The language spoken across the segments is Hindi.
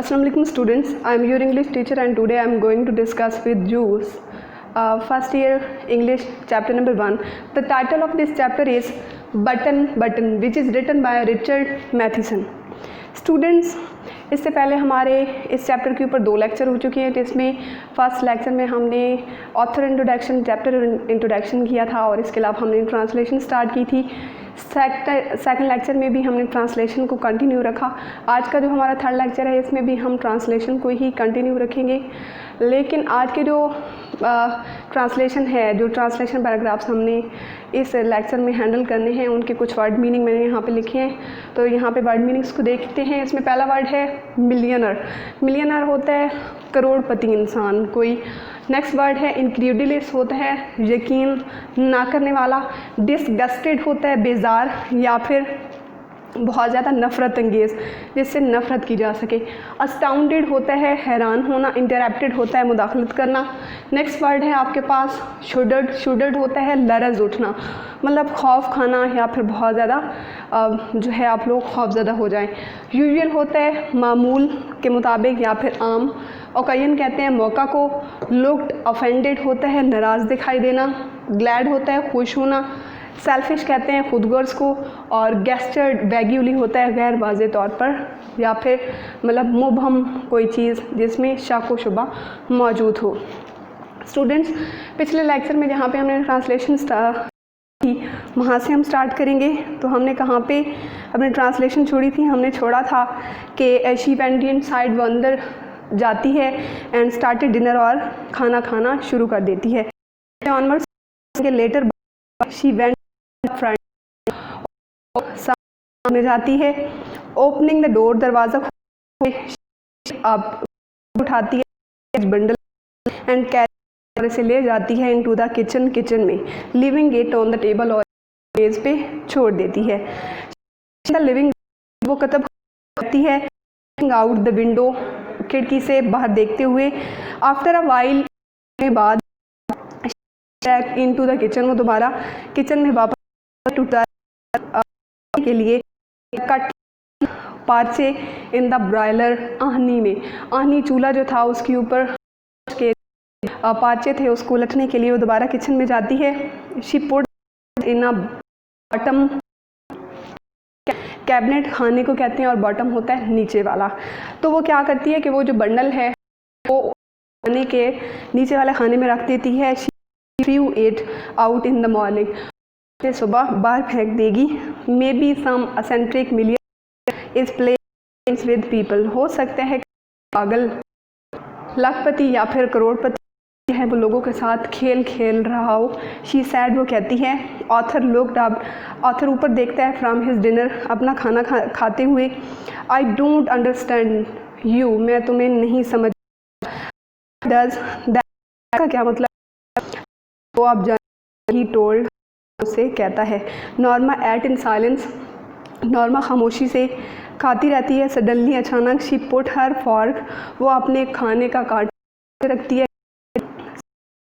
Assalamu alaikum students, I am your English teacher and today I am going to discuss with you first year English chapter number 1. The title of this chapter is Button which is written by Richard Matheson. Students, इससे पहले हमारे इस चैप्टर के ऊपर 2 लेक्चर हो चुके हैं जिसमें फर्स्ट लेक्चर में हमने ऑथर इंट्रोडक्शन चैप्टर इंट्रोडक्शन किया था और इसके अलावा हमने ट्रांसलेशन स्टार्ट की थी। सेकंड लेक्चर में भी हमने ट्रांसलेशन को कंटिन्यू रखा। आज का जो हमारा थर्ड लेक्चर है इसमें भी हम ट्रांसलेशन को ही कंटिन्यू रखेंगे, लेकिन आज के जो ट्रांसलेशन है, जो ट्रांसलेशन पैराग्राफ्स हमने इस लेक्चर में हैंडल करने हैं उनके कुछ वर्ड मीनिंग मैंने यहाँ पे लिखे हैं। तो यहाँ पे वर्ड मीनिंग्स को देखते हैं। इसमें पहला वर्ड है मिलियनर। मिलियनर होता है करोड़पति इंसान कोई। नेक्स्ट वर्ड है इनक्रेडुलस, होता है यकीन ना करने वाला। डिसगस्टेड होता है बेजार या फिर बहुत ज़्यादा नफ़रत अंगेज़, जिससे नफ़रत की जा सके। अस्टाउंडेड होता है हैरान होना। इंटरप्टेड होता है मुदाखलत करना। नेक्स्ट वर्ड है आपके पास शुडर्ड। शुडर्ड होता है लरज़ उठना, मतलब खौफ खाना या फिर बहुत ज़्यादा जो है आप लोग खौफज़दा हो जाएं। यूजुअल होता है मामूल के मुताबिक या फिर आम। ओकेजन कहते हैं मौका को। लुक्ड ऑफेंडेड होता है नाराज़ दिखाई देना। ग्लैड होता है खुश होना। सेल्फिश कहते हैं खुदगर्ज को। और गेस्चर्ड वैग्यूली होता है गैर वाज़ेह तौर पर या फिर मतलब मुबहम कोई चीज़ जिसमें शक व शुबा मौजूद हो। स्टूडेंट्स, पिछले लेक्चर में जहाँ पे हमने ट्रांसलेशन की वहाँ से हम स्टार्ट करेंगे। तो हमने कहाँ पे अपनी ट्रांसलेशन छोड़ी थी? हमने छोड़ा था कि शी वेंट इनसाइड, वो अंदर जाती है एंड स्टार्टेड डिनर, और खाना खाना शुरू कर देती है। ऑनवर्ड्स के लेटर शी वेंट फ्रंट में जाती है। ओपनिंग द डोर, दरवाज़ा उठाती है बंडल एंड कैरी से ले जाती है इनटू द किचन, किचन में। Living it on the table, और मेज़ पे छोड़ देती है। लिविंग वो कतब करती है आउट द विंडो, खिड़की से बाहर देखते हुए। आफ्टर अ वाइल के बाद इनटू द किचन, वो दोबारा किचन में वापस टूटा के लिए। Cut Parche in the broiler, आहनी में। आहनी चूल्हा जो था उसके ऊपर के पार्चे थे, उसको उलटने के लिए वो दोबारा किचन में जाती है। She put in a bottom, cabinet खाने को कहते हैं और बॉटम होता है नीचे वाला। तो वो क्या करती है कि वो जो बंडल है वो खाने के नीचे वाले खाने में रख देती है। Throw it out in the morning, सुबह बाहर फेंक देगी। May be some eccentric million is playing with people, हो सकता है पागल लाखपति या फिर करोड़पति है वो लोगों के साथ खेल खेल रहा हो। शी सैड, वो कहती है। ऑथर लुक्ड अप, ऑथर ऊपर देखता है फ्रॉम हिज डिनर, अपना खाना खाते हुए। आई डोंट अंडरस्टैंड यू, मैं तुम्हें नहीं समझ। डज दैट का क्या मतलब? वो आप जान ही टोल्ड उसे कहता है। Norma ate in silence, Norma खामोशी से खाती रहती है। सडनली अचानक शी पुट हर फॉर्क, वो अपने खाने का काट रखती है।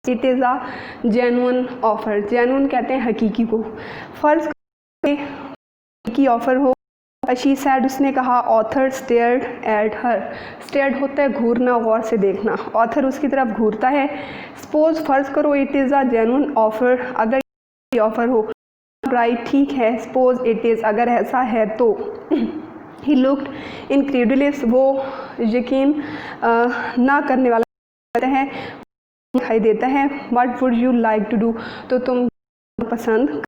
It is a genuine offer, genuine कहते हैं हकीकी को। फर्ज हकीकी ऑफर हो। शी सैड, उसने कहा। Author stared at her, stared होता है घूरना, गौर से देखना। ऑथर उसकी तरफ घूरता है। सपोज, फर्ज करो it is a genuine offer, अगर ये ऑफर हो। राइट, ठीक है। सपोज इट इज़, अगर ऐसा है तो। ही लुक्ड इनक्रेडुलस, वो यकीन ना करने वाला है दिखाई देता है। What would you like to do, तो तुम पसंद।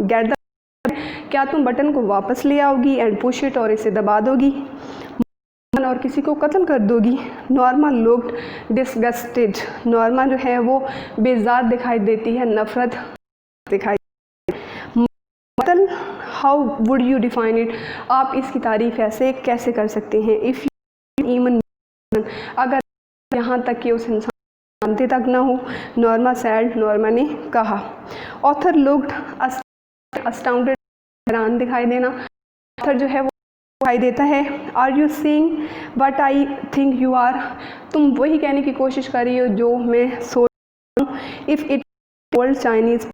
गेट द, क्या तुम बटन को वापस ले आओगी। एंड पुश इट, और इसे दबा दोगी और किसी को कत्ल कर दोगी। नॉर्मा लुक्ड डिसगस्टेड, नॉर्मा जो है वो बेजार दिखाई देती है, नफरत दिखाई। मतलब how would you define it, आप इसकी तारीफ ऐसे कैसे कर सकते हैं। इफ़ यू इवन, अगर यहाँ तक कि उस इंसान जानते तक ना हो। नॉर्मा सैड, नॉर्मा ने कहा। ऑथर लुक्ड अस्टाउंडेड, हैरान दिखाई देना। ऑथर जो है वो दिखाई देता है। Are you seeing what I think you are, तुम वही कहने की कोशिश कर रही हो जो मैं सोच रही हूँ। If it old Chinese,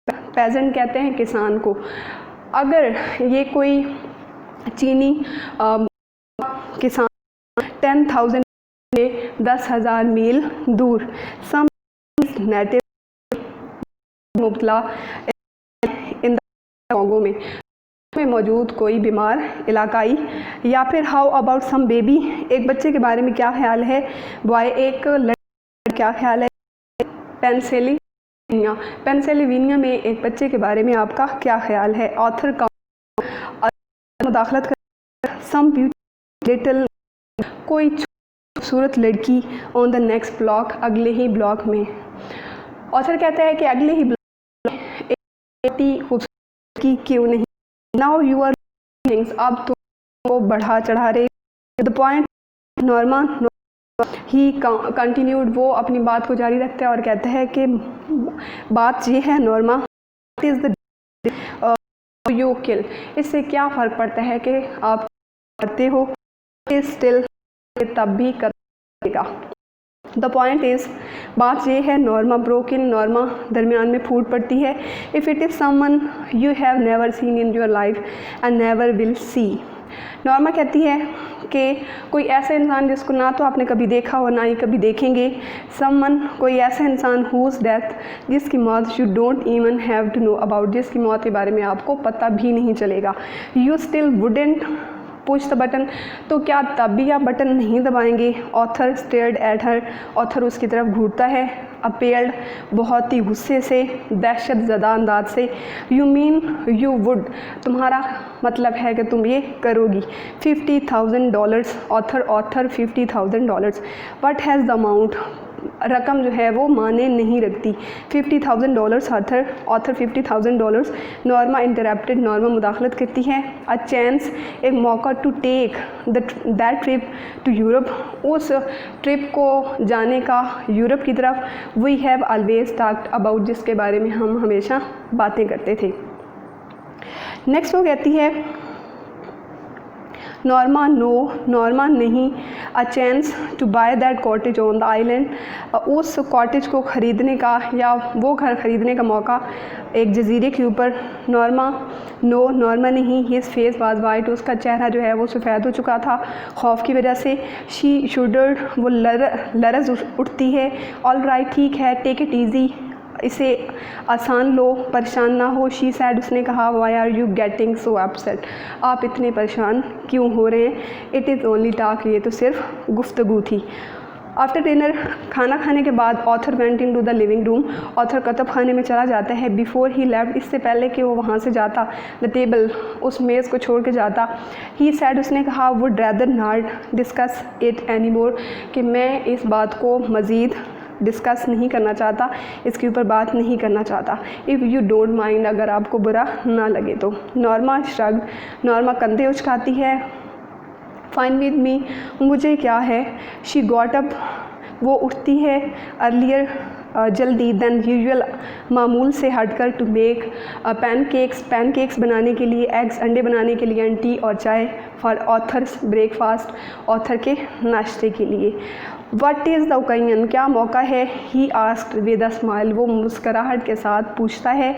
peasant कहते हैं किसान को। अगर ये कोई चीनी किसान 10,000 10,000 मील दूर। सम नेटिव मुबतला इन कॉन्गो में मौजूद कोई बीमार इलाकाई। या फिर हाउ अबाउट सम बेबी, एक बच्चे के बारे में क्या ख्याल है। बॉय, एक लड़का, क्या ख्याल है। पेंसिल्वेनिया में एक बच्चे के बारे में आपका क्या ख्याल है। ऑथर का मुदाखलत कर। सम ब्यूटी लिटिल, कोई खूबसूरत लड़की। ऑन द नेक्स्ट ब्लॉक, अगले ही ब्लॉक में। ऑथर कहता है कि अगले ही ब्लॉक में एक खूबसूरत लड़की क्यों नहीं। नाउ यू आर थिंग्स, अब तुम को बढ़ा चढ़ा रहे। The point Norma he continued, वो अपनी बात को जारी रखता है और कहता है कि बात ये है Norma, is the you kill, इससे क्या फ़र्क पड़ता है कि आप करते हो, स्टिल तब भी करेगा। द पॉइंट इज़, बात ये है नॉर्मा ब्रोकन, नॉर्मा दरमियान में फूट पड़ती है। If it is someone you have never seen in your life and never will see. Norma कहती है कि कोई ऐसा इंसान जिसको ना तो आपने कभी देखा और ना ही कभी देखेंगे। समवन, कोई ऐसा इंसान हुज़ डेथ, जिसकी मौत you don't even have to know about, जिसकी मौत के बारे में आपको पता भी नहीं चलेगा। You still wouldn't push the button, तो क्या तब भी आप बटन नहीं दबाएंगे। Author stared at her, author उसकी तरफ घूरता है। अपेयर्ड, बहुत ही गुस्से से, दहशत ज़दा अंदाज से। यू मीन यू वुड, तुम्हारा मतलब है कि तुम ये करोगी। $50,000, author $50,000। What has the amount, रकम जो है वो माने नहीं रखती। $50,000, ऑथर $50,000। नॉर्मा इंटरप्टेड, नॉर्मा मुदाखलत करती है। अ चांस, एक मौका। To take that trip to Europe, उस ट्रिप को जाने का यूरोप की तरफ। We have always talked about, जिसके बारे में हम हमेशा बातें करते थे। नेक्स्ट वो कहती है नॉर्मा नो, नॉर्मा नहीं। A chance to buy that cottage on the island, उस कॉटेज को ख़रीदने का या वो घर ख़रीदने का मौका एक जजीरे के ऊपर। नॉर्मा नो, नॉर्मा नहीं। हिज फेस वाज वाइट, उसका चेहरा जो है वो सफ़ेद हो चुका था खौफ की वजह से। शी शुडर्ड, वो लरज़ उठती है। ऑल राइट, ठीक है। टेक इट ईजी, इसे आसान लो, परेशान ना हो। शी सैड, उसने कहा। Why are you getting so upset, आप इतने परेशान क्यों हो रहे हैं। इट इज़ ओनली टॉक, ये तो सिर्फ गुफ्तगू थी। आफ्टर डिनर, खाना खाने के बाद, author went in to the living room, author कतब खाने में चला जाता है। बिफोर ही लेफ्ट, इससे पहले कि वो वहाँ से जाता, द टेबल, उस मेज़ को छोड़ के जाता। ही सैड, उसने कहा। Would rather not discuss it any more, कि मैं इस बात को मज़ीद डिस्कस नहीं करना चाहता, इसके ऊपर बात नहीं करना चाहता। इफ़ यू डोंट माइंड, अगर आपको बुरा ना लगे तो। नॉर्मा श्रग्ड, नॉर्मा कंधे उचकाती है। फाइन विद मी, मुझे क्या है। शी गॉट अप, वो उठती है। अर्लियर, जल्दी। देन यूजुअल, मामूल से हटकर। टू मेक पैनकेक्स बनाने के लिए। एग्स, अंडे बनाने के लिए। एंड टी, और चाय। फॉर ऑथर्स ब्रेकफास्ट, ऑथर के नाश्ते के लिए। वट इज़ द ओकेजन, क्या मौका है। He asked with a smile, वो मुस्कराहट के साथ पूछता है।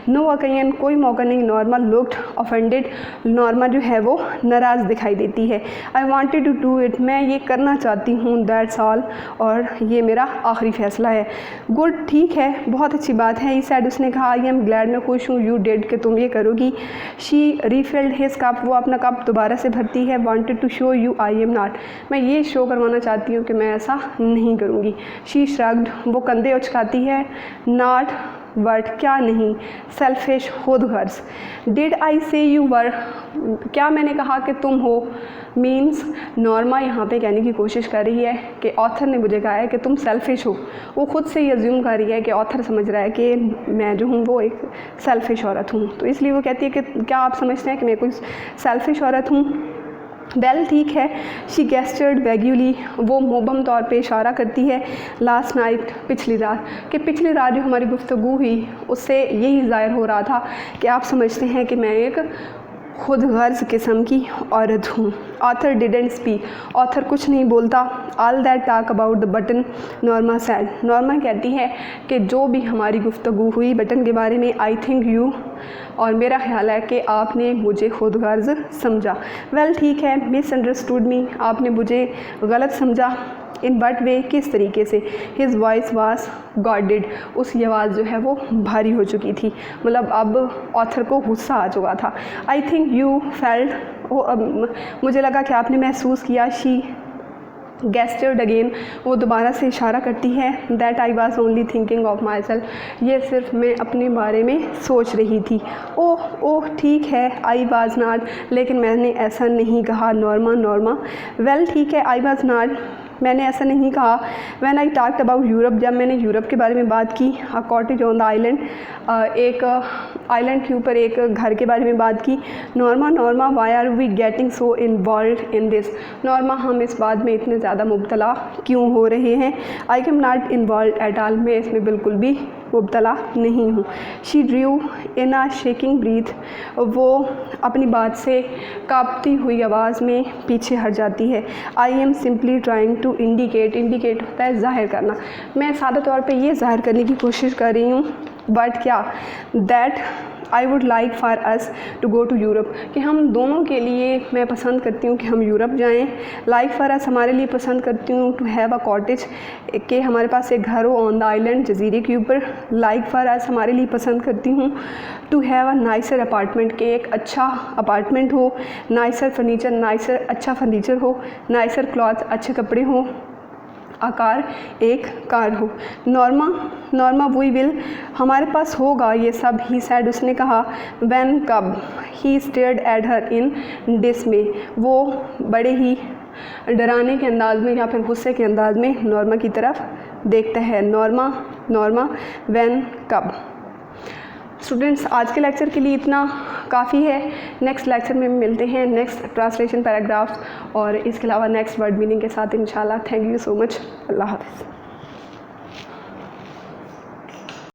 नो ओकेजन, कोई मौका नहीं। नॉर्मा लुक्ड ऑफेंडेड, नॉर्मा जो है वो नाराज़ दिखाई देती है। I wanted to do it, मैं ये करना चाहती हूँ। दैट्स ऑल, और ये मेरा आखिरी फ़ैसला है। गुड, ठीक है, बहुत अच्छी बात है। ही सैड, उसने कहा। आई एम ग्लैड, मैं खुश हूँ। यू डिड, कि तुम ये करोगी। शी रीफिल्ड हिज कप, वो अपना कप दोबारा से भरती है। Wanted to show you I am not, मैं ये शो करवाना चाहती हूँ कि मैं ऐसा नहीं करूँगी। शी श्रग्ड, वो कंधे उचकाती है। नॉट वर्ड, क्या नहीं। Selfish, Khudgarz. डिड आई से यू वर, क्या मैंने कहा कि तुम हो। मीन्स, नॉर्मा यहाँ पे कहने की कोशिश कर रही है कि ऑथर ने मुझे कहा है कि तुम सेल्फिश हो। वो खुद से ही अज्यूम कर रही है कि ऑथर समझ रहा है कि मैं जो हूँ वो एक सेल्फिश औरत हूँ, तो इसलिए वो कहती है कि क्या आप समझते हैं कि मैं कोई सेल्फिश औरत हूँ। वेल, ठीक है। शी गेस्टर्ड वैग्यूली, वो मुबहम तौर पे इशारा करती है। लास्ट नाइट, पिछली रात, कि पिछली रात जो हमारी गुफ्तगू हुई उससे यही ज़ाहिर हो रहा था कि आप समझते हैं कि मैं एक खुद गर्ज किस्म की औरत हूँ। ऑथर डिडेंट स्पीक, ऑथर कुछ नहीं बोलता। All that talk about the button, Norma sad, Norma कहती है कि जो भी हमारी गुफ्तगू हुई बटन के बारे में, आई थिंक यू, और मेरा ख्याल है कि आपने मुझे खुद गर्ज समझा। वेल ठीक है, मिसअंडरस्टूड मी, आपने मुझे गलत समझा। इन बट वे, किस तरीके से। हिज वॉइस वाज गॉडेड, उसकी आवाज़ जो है वो भारी हो चुकी थी, मतलब अब ऑथर को गुस्सा आ चुका था। आई थिंक यू फेल्ट, मुझे लगा कि आपने महसूस किया। शी गेस्टर्ड अगेन, वो दोबारा से इशारा करती है। That I was only thinking of my self, ये सिर्फ मैं अपने बारे में सोच रही थी। ओह ओह ठीक है, आई वॉज नॉट, लेकिन मैंने ऐसा नहीं कहा। नॉर्मा, नॉर्मा, वेल ठीक है, आई वॉज नॉट, मैंने ऐसा नहीं कहा। When I talked about Europe, जब मैंने यूरोप के बारे में बात की। A cottage on the island, एक आइलैंड के ऊपर एक घर के बारे में बात की। Norma, Norma, why are we getting so involve in this, Norma हम इस बात में इतने ज़्यादा मुब्तला क्यों हो रहे हैं। I am not involve at all, मैं इसमें बिल्कुल भी मुब्तला नहीं हूँ। She drew in a shaking breath, वो अपनी बात से कांपती हुई आवाज़ में पीछे हट जाती है। I am simply trying to indicate, indicate होता है ज़ाहिर करना, मैं सादा तौर पे ये ज़ाहिर करने की कोशिश कर रही हूँ, बट क्या, that I would like for us to go to Europe, कि हम दोनों के लिए मैं पसंद करती हूँ कि हम यूरोप जाएँ। लाइक फॉर अस हमारे लिए पसंद करती हूँ टू हैव अ कॉटेज, कि हमारे पास एक घर हो ऑन द आइलैंड, जजीरे के ऊपर। लाइक फॉर अस हमारे लिए पसंद करती हूँ to have a nicer apartment, के एक अच्छा अपार्टमेंट हो। नाइसर फर्नीचर, नाइसर अच्छा फर्नीचर हो। नाइसर क्लॉथ, अच्छे कपड़े हों। आकार, एक कार हो। नॉर्मा, नॉर्मा, वी विल, हमारे पास होगा ये सब। ही सैड, उसने कहा। व्हेन, कब। ही स्टेयर्ड एट हर इन डिसमे, वो बड़े ही डराने के अंदाज में या फिर गुस्से के अंदाज में नॉर्मा की तरफ देखता है। नॉर्मा, नॉर्मा, व्हेन, कब। स्टूडेंट्स, आज के लेक्चर के लिए इतना काफ़ी है। नेक्स्ट लेक्चर में मिलते हैं नेक्स्ट ट्रांसलेशन पैराग्राफ्स और इसके अलावा नेक्स्ट वर्ड मीनिंग के साथ इंशाल्लाह। Thank you so much. अल्लाह हाफ़िज़।